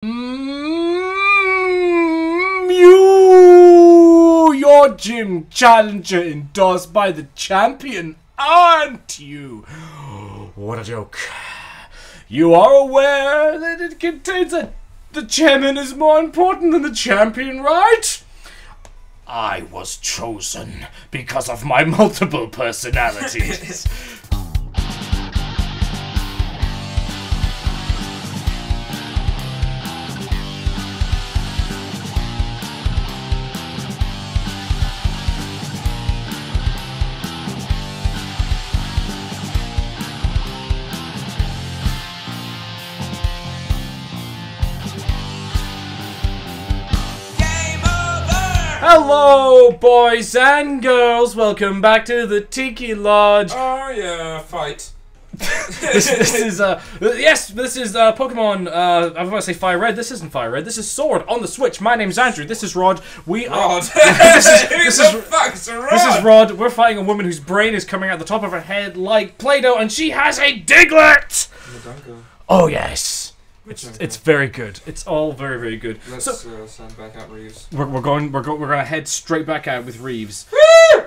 Your gym challenger endorsed by the champion, aren't you? What a joke. You are aware that it contains the chairman is more important than the champion, right? I was chosen because of my multiple personalities. Hello, boys and girls. Welcome back to the Tiki Lodge. Oh yeah, fight. this is Pokemon. I was about to say Fire Red. This isn't Fire Red. This is Sword on the Switch. My name's Andrew. This is Rod. Rod. This is Rod. We're fighting a woman whose brain is coming out the top of her head like Play-Doh, and she has a Diglett. Oh yes. It's very good. It's all very, very good. Let's send back out Reeves. We're gonna head straight back out with Reeves. Woo!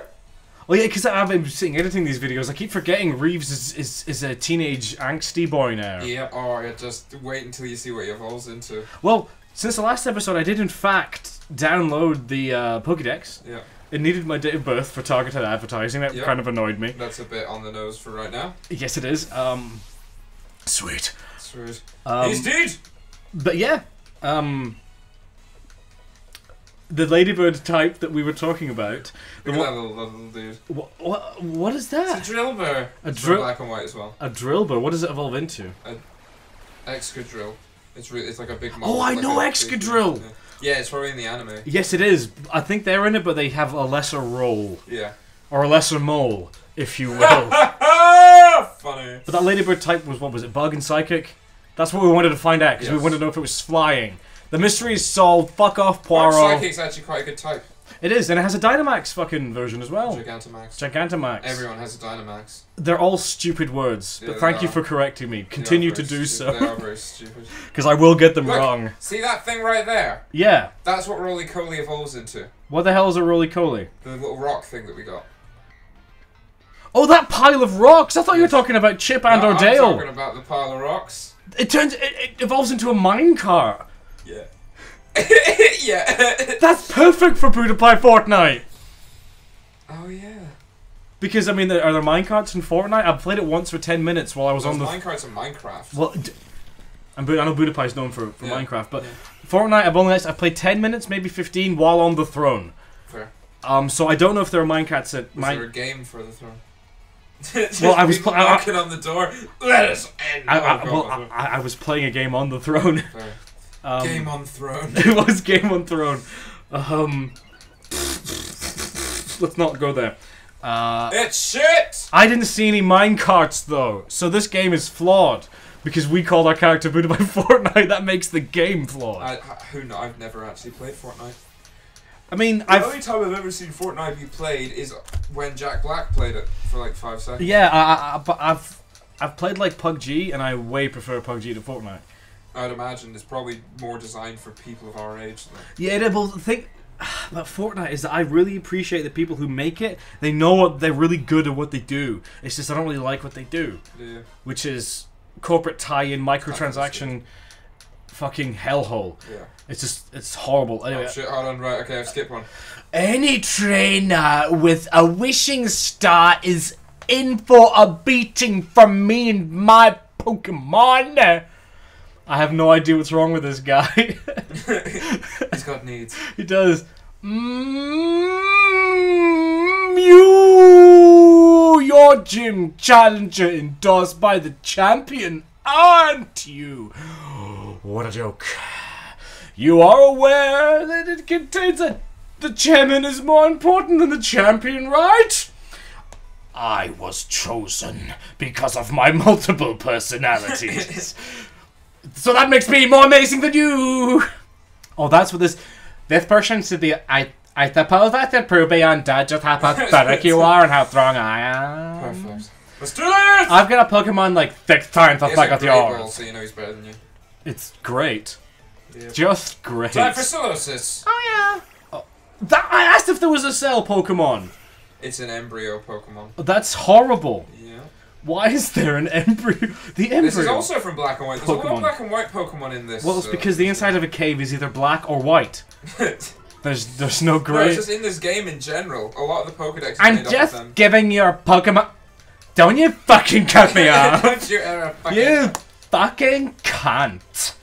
Oh yeah, because I've been sitting editing these videos. I keep forgetting Reeves is a teenage angsty boy now. Yeah. Oh yeah. Just wait until you see what he evolves into. Well, since the last episode, I did in fact download the Pokédex. Yeah. It needed my date of birth for targeted advertising. That kind of annoyed me. That's a bit on the nose for right now. Yes, it is. Sweet. Sweet. He's dead. But yeah, the ladybird type that we were talking about. Look at that little dude. What is that? It's a drill bear. It's black and white as well. A drill bear. What does it evolve into? Excadrill. It's like a big. Oh, I know Excadrill. Yeah, it's probably in the anime. Yes, it is. I think they're in it, but they have a lesser role. Yeah. Or a lesser mole, if you will. Funny. But that ladybird type was, what was it, Bug and Psychic? That's what we wanted to find out, because we wanted to know if it was flying. The mystery is solved. Fuck off, Poirot. Psychic's actually quite a good type. It is, and it has a Dynamax fucking version as well. Gigantamax. Everyone has a Dynamax. They're all stupid words, but thank you for correcting me. Continue to do so. They are very stupid. Because I will get them wrong. See that thing right there? Yeah. That's what Roly-Coly evolves into. What the hell is a Roly-Coly? The little rock thing that we got. Oh, that pile of rocks! I thought you were talking about Chip and or Dale. I'm talking about the pile of rocks. It evolves into a minecart. Yeah. Yeah. That's perfect for PewDiePie Fortnite. Oh yeah. Because I mean, are there minecarts in Fortnite? I've played it once for 10 minutes while I was on the. Minecarts in Minecraft. Well, I know PewDiePie's known for Minecraft, but Fortnite I've played 10 minutes, maybe 15, while on the throne. Fair. So I don't know if there are minecarts at. Is there a game for the throne? Well, I was knocking on the door. Let us end. I was playing a game on the throne. Game on throne. It was Game on Throne. Let's not go there. It's shit. I didn't see any minecarts though, so this game is flawed because we called our character PewDiePie Fortnite. That makes the game flawed. Who knows? I've never actually played Fortnite. I mean, the only time I've ever seen Fortnite be played is when Jack Black played it for like 5 seconds. Yeah, I've played like PUBG, and I way prefer PUBG to Fortnite. I'd imagine it's probably more designed for people of our age. Though. Yeah, but the thing about Fortnite is that I really appreciate the people who make it. They know what they're really good at what they do. It's just I don't really like what they do, which is corporate tie-in, microtransaction. Fucking hellhole. Yeah. It's horrible. Anyway. Oh shit, hold on, right, okay, I've skipped one. Any trainer with a wishing star is in for a beating from me and my Pokemon. I have no idea what's wrong with this guy. He's got needs. He does. Your gym challenger endorsed by the champion, aren't you? What a joke. You are aware that it contains the chairman is more important than the champion, right? I was chosen because of my multiple personalities. So that makes me more amazing than you. Oh, that's what this person said. I suppose I should prove beyond doubt just how pathetic you are and how strong I am. Perfect. Let's do this! I've got a Pokemon like 6 times as big as yours. So you know he's better than you. It's great. Yep. Just great. Time for Solosis. Oh yeah. Oh, I asked if there was a cell Pokemon. It's an embryo Pokemon. That's horrible. Yeah. Why is there an embryo? The embryo. This is also from Black and White. There's a lot of Black and White Pokemon in this. Well, it's because the inside of a cave is either black or white. There's no grey. No, it's just in this game in general. A lot of the Pokedex is I'm made up of just them. giving your Pokemon. Don't you fucking cut me off? Don't you ever fucking... You fucking cunt.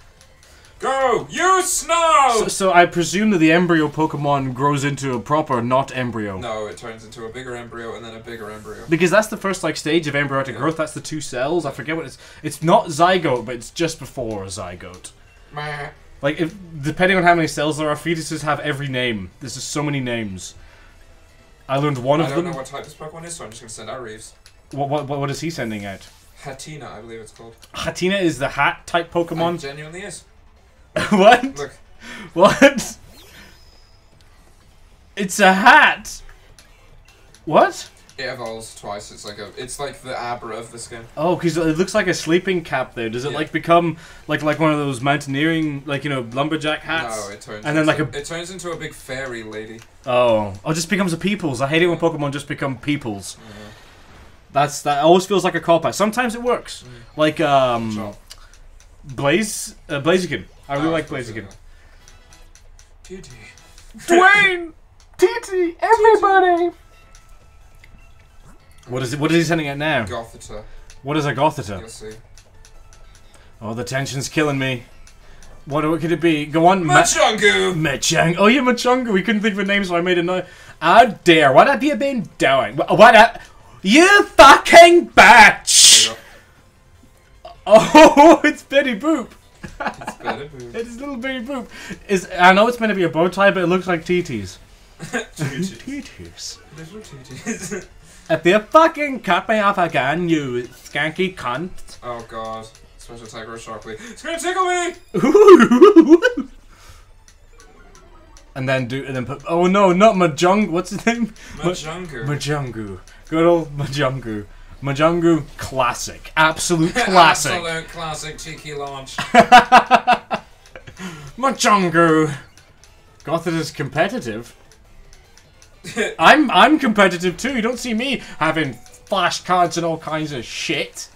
Go! You Snow! So I presume that the embryo Pokemon grows into a proper not embryo. No, it turns into a bigger embryo and then a bigger embryo. Because that's the first like stage of embryonic growth. That's the 2 cells. I forget what it's. It's not zygote, but it's just before a zygote. Meh. Like, if depending on how many cells there are, fetuses have every name. There's just so many names. I learned one of them. I don't know what type this Pokemon is, so I'm just gonna send out Reeves. What is he sending out? Hatina, I believe it's called. Hatina is the hat type Pokemon. It genuinely is. What? Look. What? It's a hat. What? It evolves twice. It's like the Abra of this game. Oh, because it looks like a sleeping cap there. Does it like become like one of those mountaineering, like, you know, lumberjack hats? No, it turns. And then it turns into a big fairy lady. Oh, it just becomes a Peoples. I hate it when Pokemon just become Peoples. That always feels like a cop out. Sometimes it works. Like Blaziken. I really like Blaziken. Tiki. Dwayne! Tiki! Everybody! What is it? What is he sending out now? Gothita. What is a Gothita? You'll see. Oh, the tension's killing me. What could it be? Go on, Machungu! Machungu. Oh, yeah, Machungu. We couldn't think of a name, so I made a note. Oh, dear. What have you been doing? You fucking bitch! Oh, it's Betty Boop. It's Betty Boop. It's little Betty Boop. I know it's meant to be a bow tie, but it looks like TTs. Tooties. TTs. Little tooties. If you fucking cut me off again, you skanky cunt. Oh god. Special attack or sharply. It's gonna tickle me! and then put. Oh no, not Majung. What's his name? Machungu. Majungu. Good old Majungu. Majungu classic. Absolute classic. Absolute classic Tiki launch. Majungu. Gothard is competitive. I'm competitive too. You don't see me having flashcards and all kinds of shit.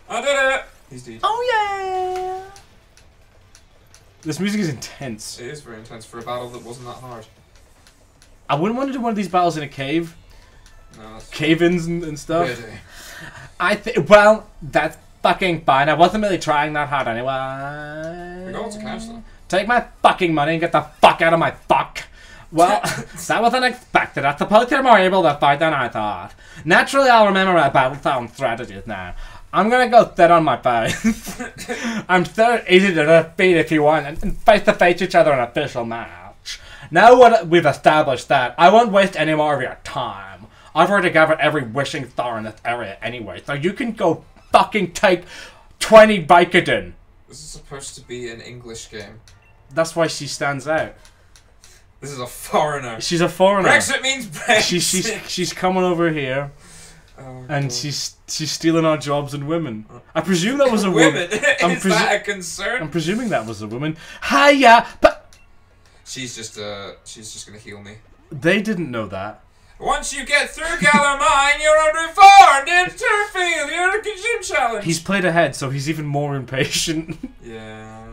I did it! He's dead. Oh yeah! This music is intense. It is very intense for a battle that wasn't that hard. I wouldn't want to do one of these battles in a cave. No, that's Cave-ins and stuff. Really? Well, that's fucking fine. I wasn't really trying that hard anyway. We got to catch them. Take my fucking money and get the fuck out of my fuck. Well, that was unexpected. I suppose you're more able to fight than I thought. Naturally, I'll remember my battle strategies now. I'm gonna go sit on my face. I'm so easy to defeat if you want, and face to face each other in an official match. Now we've established that, I won't waste any more of your time. I've already gathered every wishing star in this area anyway, so you can go fucking take 20 Vicodin. This is supposed to be an English game. That's why she stands out. This is a foreigner. She's a foreigner. Brexit means Brexit. She's coming over here, and she's stealing our jobs and women. I presume that was a woman. Is that a concern? I'm presuming that was a woman. Hiya, but she's just gonna heal me. They didn't know that. Once you get through Galar Mine, you're unreformed into Turfield. You're a gym challenge. He's played ahead, so he's even more impatient. Yeah.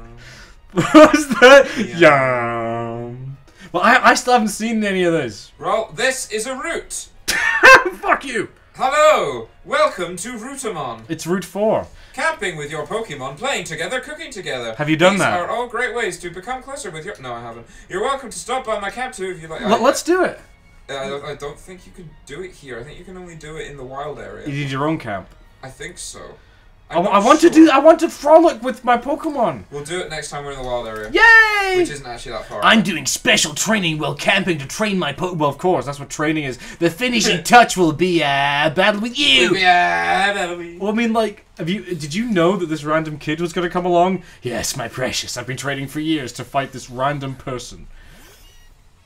What's that? Yeah. Well, I still haven't seen any of this. Well, this is a route. Fuck you. Hello. Welcome to Routamon. It's Route 4. Camping with your Pokemon, playing together, cooking together. Have you done These that? These are all great ways to become closer with your... No, I haven't. You're welcome to stop by my camp too if you like. Let's do it. I don't think you can do it here. I think you can only do it in the wild area. You need your own camp. I think so. I want to frolic with my Pokemon. We'll do it next time we're in the wild area. Yay! Which isn't actually that far. I'm doing special training while camping to train my Well, of course, that's what training is. The finishing touch will be a battle with you. Well, I mean, like, did you know that this random kid was going to come along? Yes, my precious. I've been training for years to fight this random person.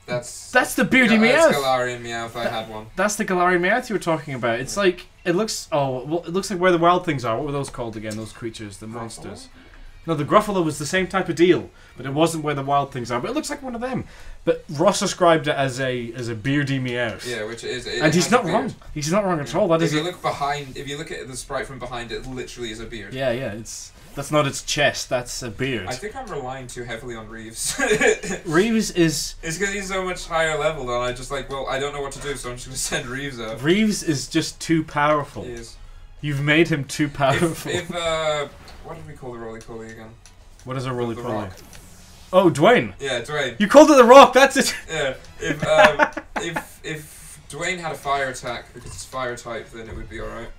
That's the beardy Meowth. That's Galarian Meowth. I had one. That's the Galarian Meowth you were talking about. It's like it looks. Oh, well, it looks like where the wild things are. What were those called again? Those creatures, the monsters. No, the Gruffalo was the same type of deal, but it wasn't where the wild things are. But it looks like one of them. But Ross described it as a beardy Meowth. Yeah, which it is. And he's not wrong. He's not wrong at all. That if you look behind, if you look at the sprite from behind, it literally is a beard. Yeah, yeah. That's not its chest. That's a beard. I think I'm relying too heavily on Reeves. Reeves is. It's because he's so much higher level that I just like. Well, I don't know what to do, so I'm just gonna send Reeves out. Reeves is just too powerful. He is. You've made him too powerful. If what did we call the roly-poly again? What is a roly-poly? Rock. Oh, Dwayne. Yeah, Dwayne. You called it the Rock. That's it. Yeah. If Dwayne had a fire attack because it's fire type, then it would be alright.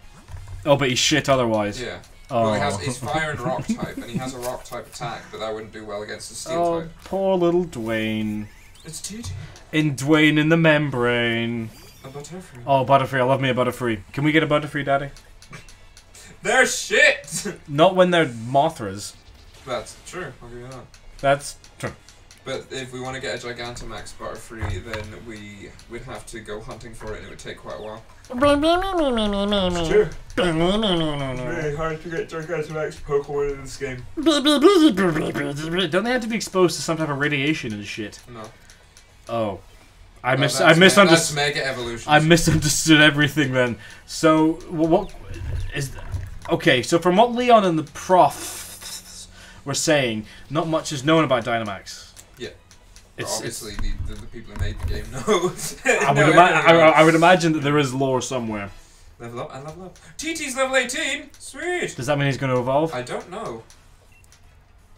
Oh, but he's shit otherwise. Yeah. Oh. Well, he's fire and rock type, and he has a rock type attack, but that wouldn't do well against the steel type. Poor little Dwayne. It's Tiki. In Dwayne in the membrane. A Butterfree. Oh, Butterfree. I love me a Butterfree. Can we get a Butterfree, Daddy? They're shit! Not when they're Mothras. That's true, I'll give you that. That's true. But if we want to get a Gigantamax Butterfree, then we would have to go hunting for it, and it would take quite a while. It's true. It's very hard to get Gigantamax Pokemon in this game. Don't they have to be exposed to some type of radiation and shit? No. Oh. I misunderstood. That's Mega Evolution. I misunderstood everything then. So, what is... Okay, so from what Leon and the Prof were saying, not much is known about Dynamax. Yeah. Obviously, the people who made the game know. I would imagine that there is lore somewhere. Level up and level up. TT's level 18! Sweet! Does that mean he's going to evolve? I don't know.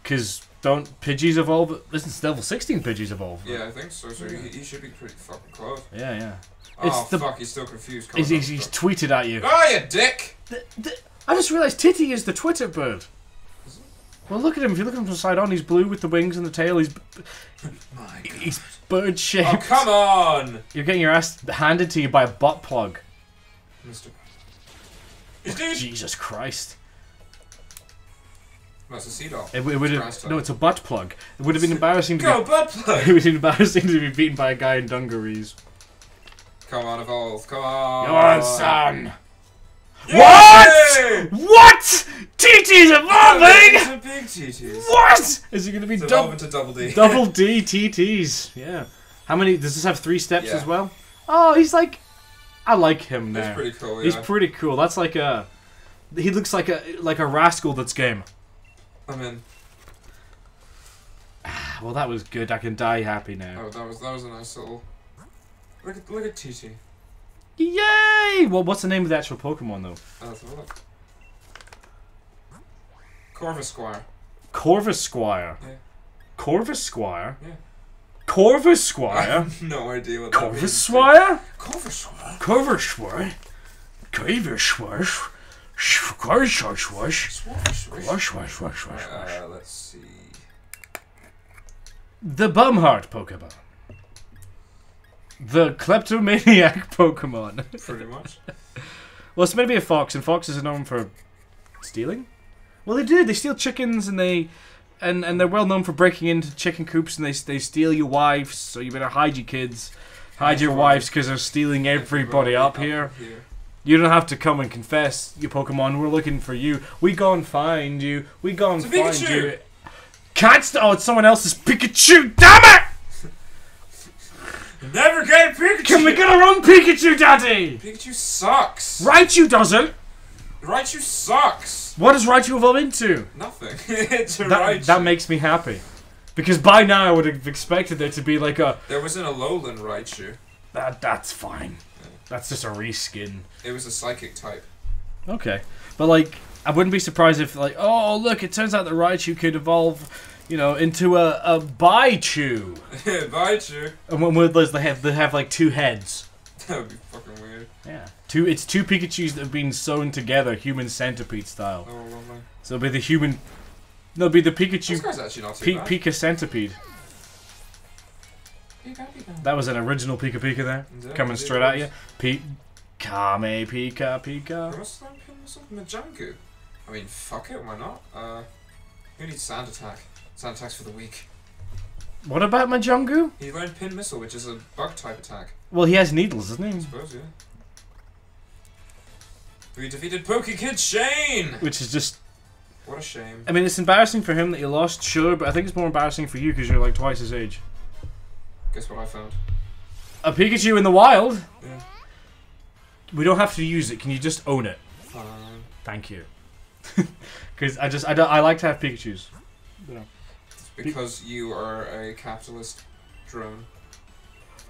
Because don't Pidgeys evolve? Isn't level 16 Pidgeys evolve? Yeah, I think so. So he should be pretty fucking close. Yeah, yeah. Oh, fuck, he's still confused. He's tweeted at you. Oh, you dick! I just realised Titi is the Twitter bird. Well, look at him. If you look at him from the side on, he's blue with the wings and the tail. He's bird shaped. Oh, come on! You're getting your ass handed to you by a butt plug. Mr. Jesus Christ. That's a sea doll. It would have, no, it's a butt plug. It would have been embarrassing to Go, butt plug! It would have been embarrassing to be beaten by a guy in dungarees. Come on, evolve. Come on. Come on, son. Yay! What? What? TT's evolving! It's a big TTs. What? Is he going to be evolving to double D? Double D TTs. Yeah. How many? Does this have 3 steps as well? Oh, he's like... I like him now. He's pretty cool, yeah. He's pretty cool. That's like a... He looks like a rascal that's game. I'm in. Well, that was good. I can die happy now. Oh, that was a nice little... Look at TT. Yay! Well, what's the name of the actual Pokemon, though? Let's have a look. Corvusquire. Corvusquire? Yeah. Corvusquire? Yeah. Corvusquire? I have no idea what that means. Corvusquire? Corvusquire? Corvusquire? Corvusquire? Let's see. The Bumheart Pokemon. The kleptomaniac Pokemon. Pretty much. Well, it's maybe a fox, and foxes are known for stealing. Well, they do. They steal chickens, and they're well known for breaking into chicken coops, and they steal your wives. So you better hide your kids, hide your wives, because they're stealing everybody up here. You don't have to come and confess, you Pokemon. We're looking for you. We go and find you. We go and find you. Can't oh, it's someone else's Pikachu. Damn it! Never get a Pikachu! Can we get our own Pikachu, Daddy? Pikachu sucks! Raichu doesn't! Raichu sucks! What does Raichu evolve into? Nothing. It's a Raichu. That makes me happy. Because by now I would have expected there to be like a... There was an Alolan Raichu. That's fine. Yeah. That's just a reskin. It was a psychic type. Okay. But like, I wouldn't be surprised if like, oh look, it turns out that Raichu could evolve... You know, into a Baichu. Baichu. And when they have like 2 heads. That would be fucking weird. Yeah. It's 2 Pikachus that have been sewn together, human centipede style. Oh, lovely. So it'll be the human. No, it'll be the Pikachu. This guy's actually not too bad. Pika centipede. That was an original Pika Pika there, coming straight at you. Kame Pika Pika. What's that? Majangu. I mean, fuck it, why not? Who needs Sand Attack? Sand Attack's for the weak. What about Majangu? He learned Pin Missile, which is a bug type attack. Well, he has needles, doesn't he? I suppose, yeah. We defeated Pokekid Shane! Which is just... What a shame. I mean, it's embarrassing for him that he lost, sure, but I think it's more embarrassing for you because you're like twice his age. Guess what I found? A Pikachu in the wild? Yeah. We don't have to use it. Can you just own it? Fine. Thank you. Because I like to have Pikachus. You know. It's because you are a capitalist drone.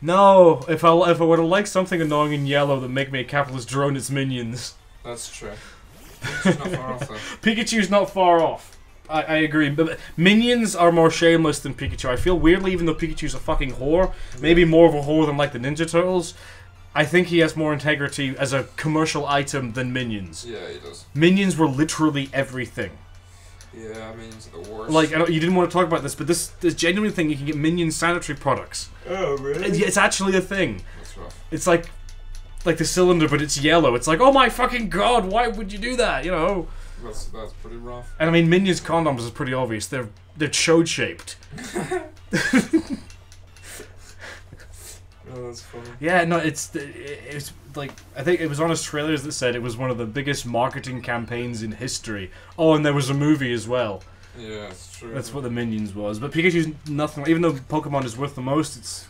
No, if I would have liked something annoying in yellow that make me a capitalist drone, it's minions. That's true. Pikachu's not far off though. Pikachu's not far off. I agree, but minions are more shameless than Pikachu. I feel weirdly, even though Pikachu's a fucking whore, maybe more of a whore than like the Ninja Turtles, I think he has more integrity as a commercial item than minions. Yeah, he does. Minions were literally everything. Yeah, minions are the worst. Like, you didn't want to talk about this, but this genuine thing, you can get minion sanitary products. Oh, really? It's actually a thing. That's rough. It's like the cylinder, but it's yellow. It's like, oh my fucking god, why would you do that? You know. That's pretty rough. And I mean, minions condoms is pretty obvious. They're chode shaped. Oh, that's funny. Yeah, no, it's like I think it was on his trailers that said it was one of the biggest marketing campaigns in history. Oh, and there was a movie as well. Yeah, it's true. That's what the Minions was. But Pikachu's nothing. Even though Pokemon is worth the most,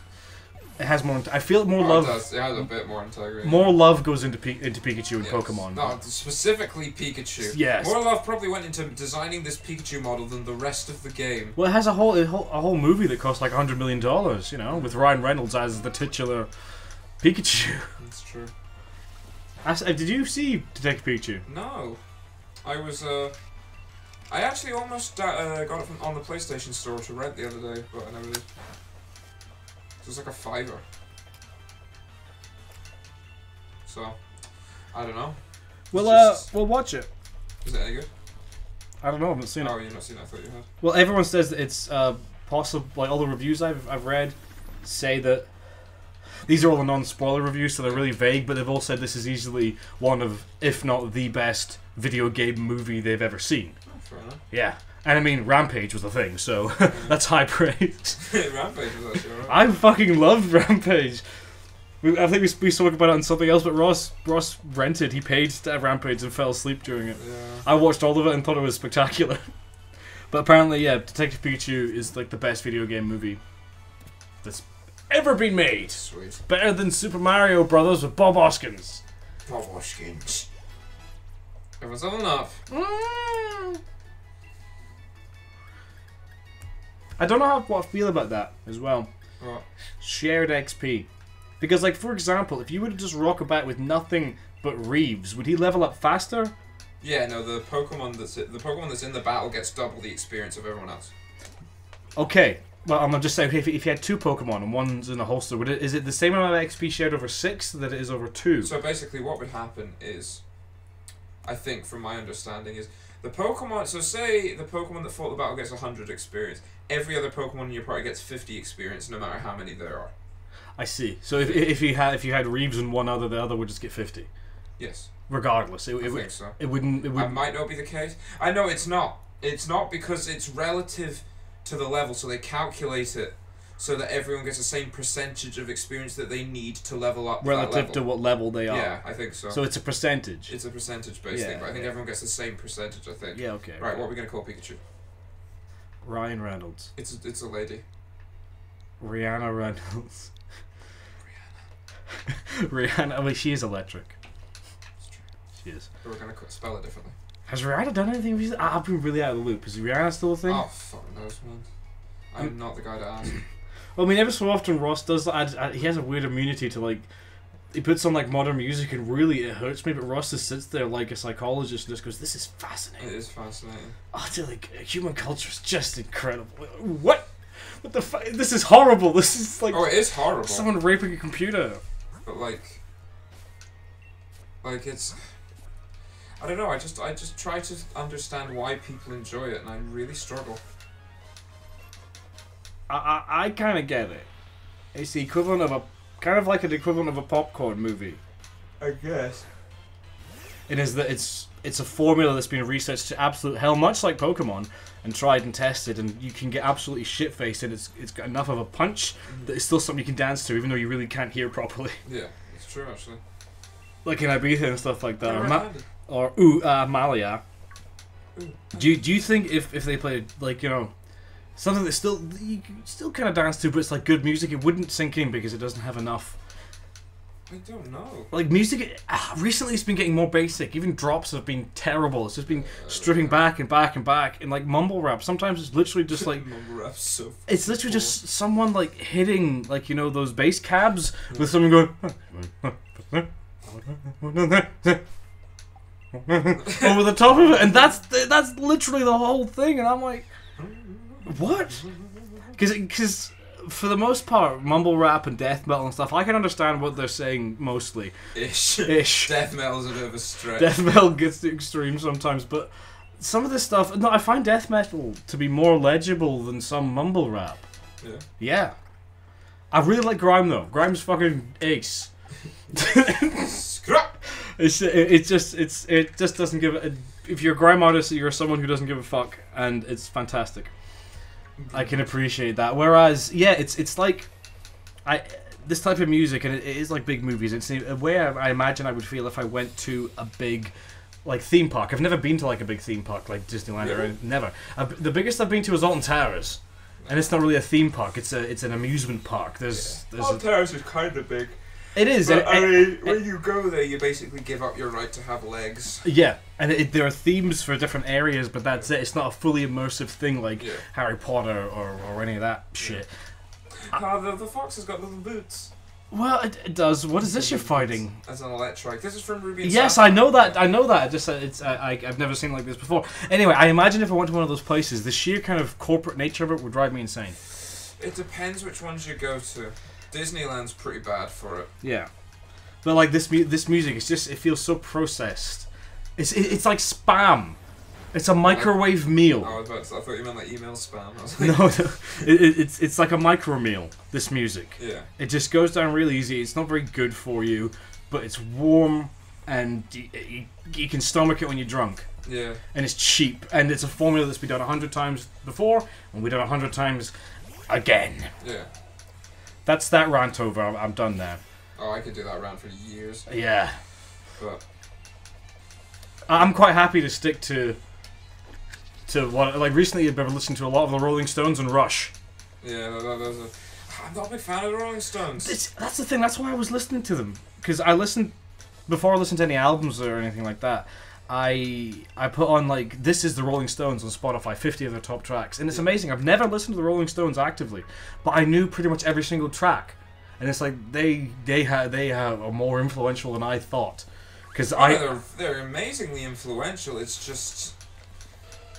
it has more. I feel more love. It has a bit more integrity. More love goes into Pikachu and yes. Pokemon. No, specifically Pikachu. Yes. More love probably went into designing this Pikachu model than the rest of the game. Well, it has a whole movie that cost like $100 million. You know, with Ryan Reynolds as the titular Pikachu. That's true. Did you see Detective Pikachu? No, I was. I actually almost got it on the PlayStation Store to rent the other day, but I never did. It was like a $5. So, I don't know. We'll watch it. Is it any good? I don't know. I've not seen it. Oh, you've not seen it. I thought you had. Well, everyone says that it's possible. Like all the reviews I've read say that these are all the non-spoiler reviews, so they're really vague. But they've all said this is easily one of, if not the best video game movie they've ever seen. Fair enough. Yeah. And I mean, Rampage was a thing, so that's high praise. Rampage was actually alright. I fucking loved Rampage. I think we spoke about it on something else, but Ross rented. He paid to have Rampage and fell asleep during it. Yeah. I watched all of it and thought it was spectacular. But apparently, yeah, Detective Pikachu is like the best video game movie that's ever been made. Sweet. Better than Super Mario Brothers with Bob Hoskins. Bob Hoskins. It was enough. I don't know what I feel about that as well. What? Shared XP. Because, like, for example, if you were to just rock about with nothing but Reeves, would he level up faster? Yeah, no, the Pokemon that's in the battle gets double the experience of everyone else. Okay. Well, I'm just saying, if you had two Pokemon and one's in a holster, is it the same amount of XP shared over 6 that it is over 2? So basically what would happen is, I think from my understanding is, the Pokemon, so say the Pokemon that fought the battle gets 100 experience, every other Pokemon in your party gets 50 experience no matter how many there are. I see. So if you had Reeves and one other, the other would just get 50. Yes. Regardless, I think so. It wouldn't. That might not be the case. I know it's not. It's not because it's relative to the level, so they calculate it so that everyone gets the same percentage of experience that they need to level up. Relative to what level they are. Yeah, I think so. So it's a percentage. It's a percentage based thing, but I think everyone gets the same percentage. I think. Yeah. Okay. Right. What are we gonna call Pikachu? Ryan Reynolds. It's a lady. Rihanna Reynolds. Rihanna. I mean, she is electric. That's true. She is. But we're gonna spell it differently. Has Rihanna done anything recently? I've been really out of the loop. Is Rihanna still a thing? Oh, fuck knows, man. I'm not the guy to ask. Well, I mean, every so often Ross does. He has a weird immunity to, like, he puts on like modern music and really it hurts me. But Ross just sits there like a psychologist and just goes, "This is fascinating." It is fascinating. Oh, dude, like human culture is just incredible. What? What the fuck? This is horrible. This is like. Oh, it is horrible. Someone raping a computer. But like it's. I don't know. I just try to understand why people enjoy it, and I really struggle. I kind of get it. It's the equivalent of kind of like an equivalent of a popcorn movie. I guess. It is that it's a formula that's been researched to absolute hell, much like Pokemon, and tried and tested, and you can get absolutely shit-faced, and it's got enough of a punch that it's still something you can dance to, even though you really can't hear properly. Yeah, it's true actually. Like in Ibiza and stuff like that, Malia. Malia. Do you think if they played, like, you know, something that you can still kind of dance to, but it's like good music, it wouldn't sink in because it doesn't have enough. I don't know. Like, music, recently it's been getting more basic. Even drops have been terrible. It's just been stripping back and back and back. And, like, mumble rap, sometimes it's literally just, like... Mumble rap's so it's literally just someone, like, hitting, like, you know, those bass cabs with someone going... over the top of it. And that's literally the whole thing. And I'm like... What? Because for the most part, mumble rap and death metal and stuff, I can understand what they're saying mostly. Ish. Death metal's a bit of a stretch. Death metal gets to extreme sometimes, but some of this stuff... No, I find death metal to be more legible than some mumble rap. Yeah. Yeah. I really like grime, though. Grime's fucking ace. It just doesn't give a... If you're a grime artist, you're someone who doesn't give a fuck, and it's fantastic. I can appreciate that. Whereas, yeah, it's like this type of music, and it is like big movies. It's a way I imagine I would feel if I went to a big, like, theme park. I've never been to like a big theme park like Disneyland or never. The biggest I've been to is Alton Towers, and it's not really a theme park. It's an amusement park. There's Alton Towers is kind of big. It is. But, I mean, when you go there, you basically give up your right to have legs. Yeah, and there are themes for different areas, but that's it. It's not a fully immersive thing like Harry Potter or any of that shit. The fox has got little boots. Well, it does. What is this you're fighting? As an electric. This is from Ruby and Yes, Sapphire. I know that. I know that. I've never seen like this before. Anyway, I imagine if I went to one of those places, the sheer kind of corporate nature of it would drive me insane. It depends which ones you go to. Disneyland's pretty bad for it. Yeah, but like this music, it feels so processed. It's like spam. It's a microwave meal. I thought you meant like email spam. I was like, no, it's like a micro meal. This music. Yeah. It just goes down real easy. It's not very good for you, but it's warm and you can stomach it when you're drunk. Yeah. And it's cheap, and it's a formula that's been done 100 times before, and we done 100 times again. Yeah. That's that rant over. I'm done now. Oh, I could do that rant for years. Yeah. But I'm quite happy to stick to what, like, recently I've been listening to a lot of the Rolling Stones and Rush. Yeah, I'm not a big fan of the Rolling Stones. That's the thing. That's why I was listening to them, because before I listened to any albums or anything like that. I put on, like, This Is the Rolling Stones on Spotify, 50 of their top tracks, and it's amazing. I've never listened to the Rolling Stones actively, but I knew pretty much every single track, and it's like they are more influential than I thought, because they're amazingly influential. It's just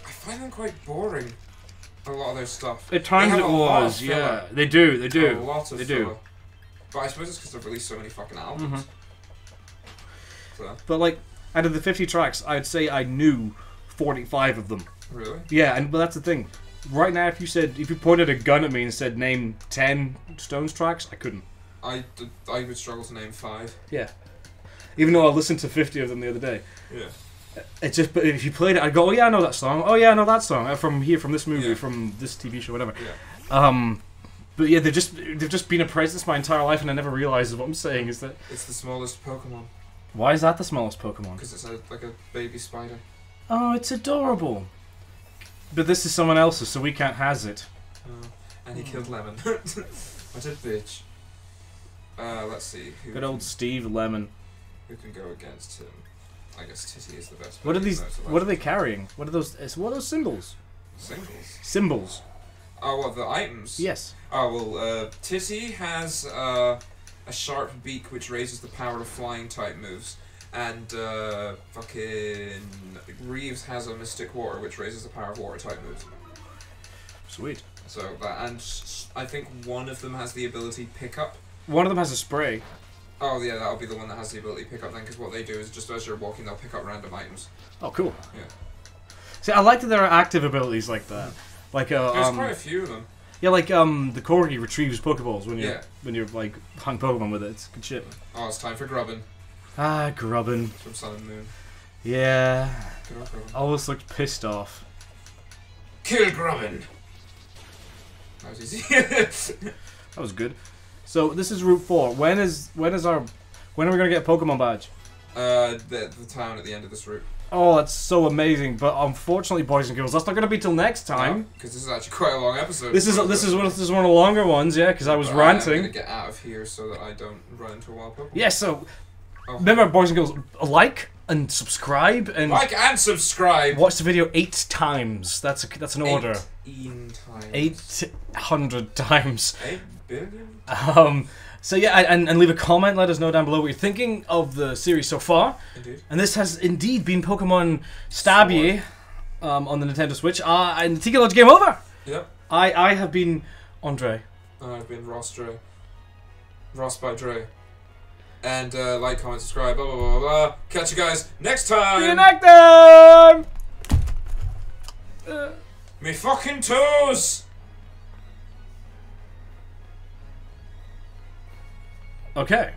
I find them quite boring. A lot of their stuff. At times it was, yeah. They do. A lot of filler. But I suppose it's because they've released so many fucking albums. So. But like, out of the 50 tracks, I'd say I knew 45 of them. Really? Yeah, but that's the thing. Right now, if you pointed a gun at me and said name 10 Stones tracks, I couldn't. I would struggle to name 5. Yeah. Even though I listened to 50 of them the other day. Yeah. It's just, but if you played it, I'd go, oh yeah, I know that song. Oh yeah, I know that song from this movie, from this TV show, whatever. Yeah. But yeah, they've just been a presence my entire life, and I never realised what I'm saying is that it's the smallest Pokemon. Why is that the smallest Pokemon? Because it's like a baby spider. Oh, it's adorable. But this is someone else's, so we can't has it. Oh, and he killed Lemon. What a bitch. Let's see. Good old Steve Lemon. Who can go against him? I guess Tiki is the best. What are these? What are they carrying? What are those? What are those symbols? Symbols. Oh, what, the items? Yes. Oh, well, Titi has a sharp beak which raises the power of flying type moves. And fucking Reeves has a Mystic Water which raises the power of water type moves. Sweet. So that, and I think one of them has the ability Pick Up. One of them has a spray. Oh yeah, that'll be the one that has the ability Pick Up then, because what they do is just as you're walking they'll pick up random items. Oh, cool. Yeah. See, I like that there are active abilities like that. Like there's quite a few of them. Yeah, like the Corgi retrieves Pokeballs when you're like hunting Pokemon with it. It's good shit. Oh, it's time for grubbin. Ah, grubbin. From Sun and Moon. Yeah. Good old grubbin. Always looked pissed off. Kill grubbin. That was easy. That was good. So this is Route 4. When are we gonna get a Pokemon badge? The town at the end of this route. Oh, that's so amazing. But unfortunately, boys and girls, that's not going to be till next time. Because this is actually quite a long episode. This is one of the longer ones, yeah. Because I was ranting. I'm gonna get out of here so that I don't run into a wild purple. Yeah. So remember, boys and girls, like and subscribe and Watch the video 8 times. That's an order. 18 times. 800 times. 8 billion. So yeah, and leave a comment. Let us know down below what you're thinking of the series so far. Indeed. And this has indeed been Pokemon Stabby on the Nintendo Switch. And the Tiki Lodge game over. Yep. I have been Andre. I've been Ross Dre. Ross by Dre. And like, comment, subscribe, blah blah blah blah. Catch you guys next time. See you next time. Me fucking toes. Okay.